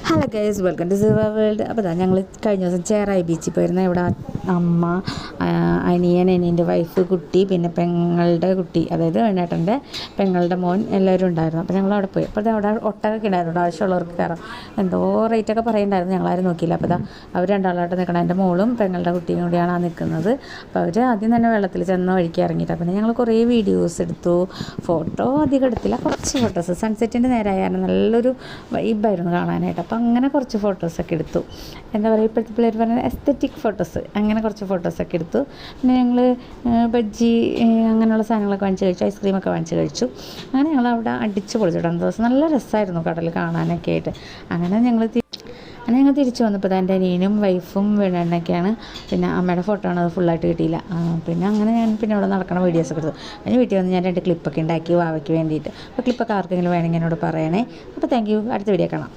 Hello guys, welcome to Siva world. അപ്പോൾ ഞങ്ങൾ കഴിഞ്ഞ ദിവസം ചേറായി ബീച്ചിൽ പോയിരുന്ന. ഇവിടെ അമ്മ, അനിയൻ്റെ വൈഫ്, കുട്ടി, പിന്നെ പെങ്ങളുടെ കുട്ടി, അതായത് വേണേട്ടൻ്റെ പെങ്ങളുടെ മോൻ എല്ലാവരും ഉണ്ടായിരുന്നു. അപ്പോൾ ഞങ്ങൾ അവിടെ പോയി. അപ്പോൾ അവിടെ ഒട്ടകമൊക്കെ ഉണ്ടായിരുന്നു. ആവശ്യമുള്ളവർക്ക് കയറാം. എന്തോ റേറ്റൊക്കെ പറയുന്നുണ്ടായിരുന്നു, ഞങ്ങളാരും നോക്കിയില്ല. അപ്പോൾ അവർ രണ്ടാളായിട്ട് നിൽക്കണം. എൻ്റെ മോളും പെങ്ങളുടെ കുട്ടിയും കൂടിയാണ് ആ നിൽക്കുന്നത്. അപ്പോൾ അവർ ആദ്യം തന്നെ വെള്ളത്തിൽ ചെന്ന വഴിക്ക് ഇറങ്ങിയിട്ട് പിന്നെ ഞങ്ങൾ കുറേ വീഡിയോസ് എടുത്തു. ഫോട്ടോ അധികം എടുത്തില്ല, കുറച്ച് ഫോട്ടോസ്. സൺസെറ്റിൻ്റെ നേരമായിരുന്നു, നല്ലൊരു വൈബായിരുന്നു കാണാനായിട്ട്. അപ്പോൾ അങ്ങനെ കുറച്ച് ഫോട്ടോസൊക്കെ എടുത്തു. എന്താ പറയുക, ഇപ്പോഴത്തെ പിള്ളേർ പറയുന്നത് എസ്തറ്റിക് ഫോട്ടോസ്. അങ്ങനെ കുറച്ച് ഫോട്ടോസൊക്കെ എടുത്തു. പിന്നെ ഞങ്ങൾ ബജ്ജി അങ്ങനെയുള്ള സാധനങ്ങളൊക്കെ വാങ്ങിച്ച് കഴിച്ചു, ഐസ്ക്രീമൊക്കെ വാങ്ങിച്ച് കഴിച്ചു. അങ്ങനെ ഞങ്ങൾ അവിടെ അടിച്ച് പൊളിച്ചിട്ട് അന്ന് ദിവസം നല്ല രസമായിരുന്നു കടൽ കാണാനൊക്കെ ആയിട്ട്. അങ്ങനെ ഞങ്ങൾ തിരിച്ചു വന്നപ്പോൾ എൻ്റെ അനിയനും വൈഫും വീണെണ്ണൊക്കെയാണ്. പിന്നെ അമ്മയുടെ ഫോട്ടോ ആണ്, അത് ഫുള്ളായിട്ട് കിട്ടിയില്ല. പിന്നെ അങ്ങനെ ഞാൻ പിന്നെ അവിടെ നടക്കണ വീഡിയോസൊക്കെ എടുത്തു. അതിന് വീട്ടിൽ വന്ന് ഞാൻ 2 ക്ലിപ്പൊക്കെ ഉണ്ടാക്കി വാവയ്ക്ക് വേണ്ടിയിട്ട്. അപ്പോൾ ക്ലിപ്പൊക്കെ ആർക്കെങ്കിലും വേണമെങ്കിൽ എന്നോട് പറയണേ. അപ്പോൾ താങ്ക് യു. അടുത്ത വീഡിയോ കാണാം.